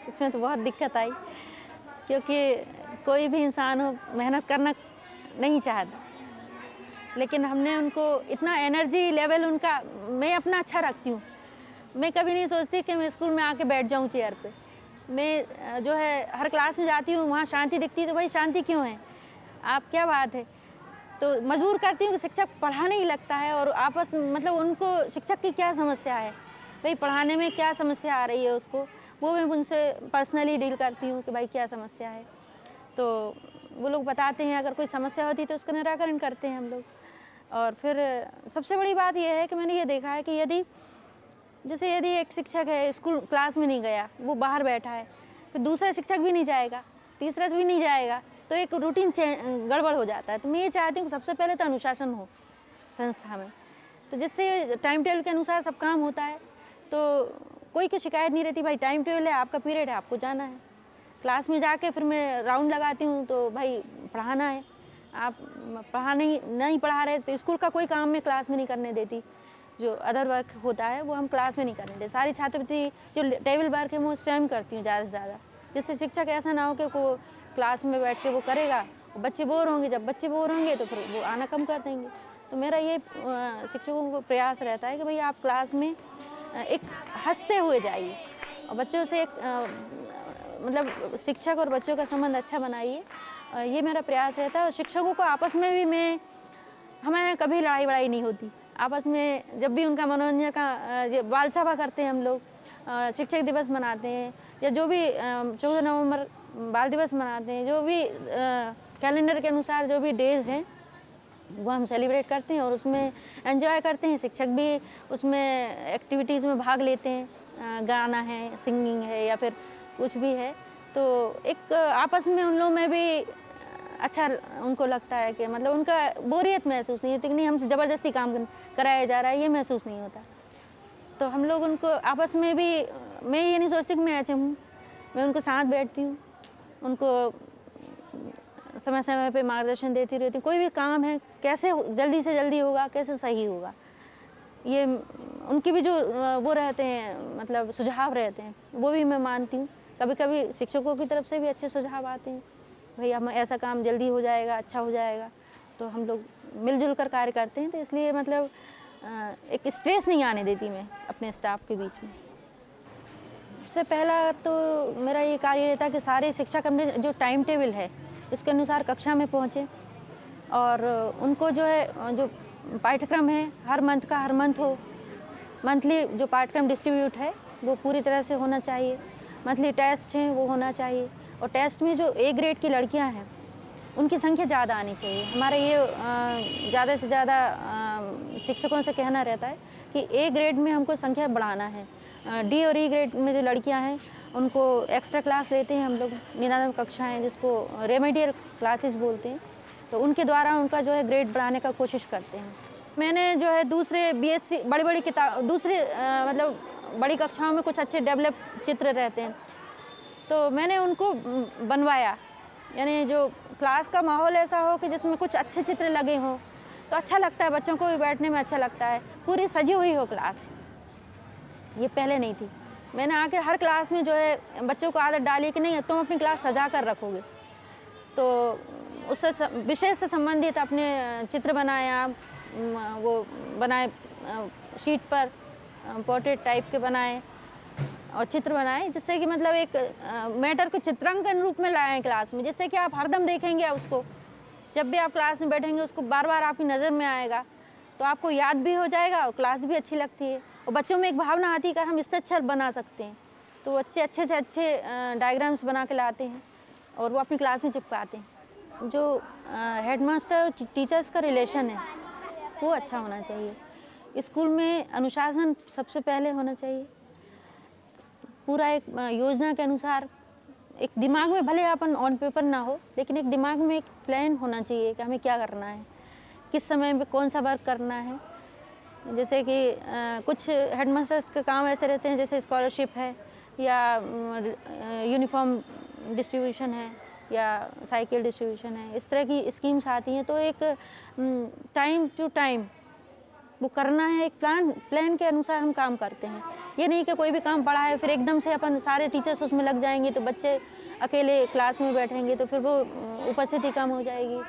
इसमें तो बहुत दिक्कत आई, क्योंकि कोई भी इंसान हो मेहनत करना नहीं चाहता, लेकिन हमने उनको इतना एनर्जी लेवल उनका, मैं अपना अच्छा रखती हूँ। मैं कभी नहीं सोचती कि मैं स्कूल में आके बैठ जाऊँ चेयर पे। मैं जो है हर क्लास में जाती हूँ, वहाँ शांति दिखती है, तो भाई शांति क्यों है? आप क्या बात है? तो मजबूर करती हूँ कि शिक्षक पढ़ाने ही लगता है, और आपस में मतलब उनको शिक्षक की क्या समस्या है, भाई पढ़ाने में क्या समस्या आ रही है उसको, वो मैं उनसे पर्सनली डील करती हूँ कि भाई क्या समस्या है। तो वो लोग बताते हैं, अगर कोई समस्या होती है तो उसका निराकरण करते हैं हम लोग। और फिर सबसे बड़ी बात ये है कि मैंने ये देखा है कि यदि एक शिक्षक है, स्कूल क्लास में नहीं गया, वो बाहर बैठा है, फिर दूसरा शिक्षक भी नहीं जाएगा, तीसरा भी नहीं जाएगा, तो एक रूटीन गड़बड़ हो जाता है। तो मैं ये चाहती हूँ कि सबसे पहले तो अनुशासन हो संस्था में, तो जिससे टाइम टेबल के अनुसार सब काम होता है, तो कोई की शिकायत नहीं रहती, भाई टाइम टेबल है, आपका पीरियड है, आपको जाना है। क्लास में जाके फिर मैं राउंड लगाती हूँ, तो भाई पढ़ाना है, आप नहीं पढ़ा रहे तो स्कूल का कोई काम मैं क्लास में नहीं करने देती। जो अदर वर्क होता है वो हम क्लास में नहीं करने देते। सारी छात्रवृत्ति जो टेबल वर्क है वो स्वयं करती हूँ ज़्यादा से ज़्यादा, जिससे शिक्षक ऐसा ना हो कि वो क्लास में बैठ के वो करेगा, बच्चे बोर होंगे, जब बच्चे बोर होंगे तो फिर वो आना कम कर देंगे। तो मेरा ये शिक्षकों को प्रयास रहता है कि भाई आप क्लास में एक हँसते हुए जाइए, और बच्चों से एक मतलब शिक्षक और बच्चों का संबंध अच्छा बनाइए। ये मेरा प्रयास रहता है। और शिक्षकों को आपस में भी हमारे कभी लड़ाई वड़ाई नहीं होती। आपस में जब भी उनका मनोरंजन का बाल सभा करते हैं हम लोग, शिक्षक दिवस मनाते हैं, या जो भी 14 नवंबर बाल दिवस मनाते हैं, जो भी कैलेंडर के अनुसार जो भी डेज़ हैं वो हम सेलिब्रेट करते हैं और उसमें एंजॉय करते हैं। शिक्षक भी उसमें एक्टिविटीज़ में भाग लेते हैं, गाना है, सिंगिंग है, या फिर कुछ भी है। तो एक आपस में उन लोगों में भी अच्छा उनको लगता है कि मतलब उनका बोरियत महसूस नहीं होती कि नहीं हमसे ज़बरदस्ती काम कराया जा रहा है, ये महसूस नहीं होता। तो हम लोग उनको आपस में भी, मैं ये नहीं सोचती कि मैं अच्छा हूँ, मैं उनको साथ बैठती हूँ, उनको समय समय पे मार्गदर्शन देती रहती हूँ। कोई भी काम है कैसे जल्दी से जल्दी होगा, कैसे सही होगा, ये उनकी भी जो वो रहते हैं मतलब सुझाव रहते हैं, वो भी मैं मानती हूँ। कभी कभी शिक्षकों की तरफ से भी अच्छे सुझाव आते हैं, भाई हम ऐसा काम जल्दी हो जाएगा, अच्छा हो जाएगा, तो हम लोग मिलजुल कर कार्य करते हैं। तो इसलिए मतलब एक स्ट्रेस नहीं आने देती मैं अपने स्टाफ के बीच में। सबसे पहला तो मेरा ये कार्य रहता है कि सारे शिक्षक अपने जो टाइम टेबल है इसके अनुसार कक्षा में पहुँचे, और उनको जो है जो पाठ्यक्रम है हर मंथ हो, मंथली जो पाठ्यक्रम डिस्ट्रीब्यूट है वो पूरी तरह से होना चाहिए। मंथली टेस्ट हैं वो होना चाहिए, और टेस्ट में जो ए ग्रेड की लड़कियां हैं उनकी संख्या ज़्यादा आनी चाहिए। हमारा ये ज़्यादा से ज़्यादा शिक्षकों से कहना रहता है कि ए ग्रेड में हमको संख्या बढ़ाना है। डी और ई ग्रेड में जो लड़कियां हैं उनको एक्स्ट्रा क्लास लेते हैं हम लोग, निदान कक्षाएँ जिसको रेमेडियल क्लासेस बोलते हैं, तो उनके द्वारा उनका जो है ग्रेड बढ़ाने का कोशिश करते हैं। मैंने जो है दूसरे बीएससी बड़ी किताब दूसरे मतलब बड़ी कक्षाओं में कुछ अच्छे डेवलप चित्र रहते हैं, तो मैंने उनको बनवाया, यानी जो क्लास का माहौल ऐसा हो कि जिसमें कुछ अच्छे चित्र लगे हों, तो अच्छा लगता है, बच्चों को भी बैठने में अच्छा लगता है, पूरी सजी हुई हो क्लास। ये पहले नहीं थी। मैंने आके हर क्लास में जो है बच्चों को आदत डाली कि नहीं तुम अपनी क्लास सजा कर रखोगे, तो उससे विषय से संबंधित अपने चित्र बनाया, वो बनाए शीट पर पोर्ट्रेट टाइप के बनाए और चित्र बनाए, जिससे कि मतलब एक मैटर को चित्रांकन रूप में लाएं क्लास में, जिससे कि आप हरदम देखेंगे उसको, जब भी आप क्लास में बैठेंगे उसको बार बार आपकी नज़र में आएगा, तो आपको याद भी हो जाएगा और क्लास भी अच्छी लगती है, और बच्चों में एक भावना आती है कि हम इससे अच्छा बना सकते हैं, तो बच्चे अच्छे से अच्छे डायग्राम्स बना के लाते हैं और वो अपनी क्लास में चिपकाते हैं। जो हेडमास्टर और टीचर्स का रिलेशन है वो अच्छा होना चाहिए। स्कूल में अनुशासन सबसे पहले होना चाहिए, पूरा एक योजना के अनुसार, एक दिमाग में भले अपन ऑन पेपर ना हो, लेकिन एक दिमाग में एक प्लान होना चाहिए कि हमें क्या करना है, किस समय में कौन सा वर्क करना है। जैसे कि कुछ हेडमास्टर्स के काम ऐसे रहते हैं जैसे स्कॉलरशिप है, या यूनिफॉर्म डिस्ट्रीब्यूशन है, या साइकिल डिस्ट्रीब्यूशन है, इस तरह की स्कीम्स आती हैं, तो एक टाइम टू टाइम वो करना है, एक प्लान के अनुसार हम काम करते हैं। ये नहीं कि कोई भी काम पड़ा है फिर एकदम से अपन सारे टीचर्स उसमें लग जाएंगे तो बच्चे अकेले क्लास में बैठेंगे तो फिर वो उपस्थिति कम हो जाएगी।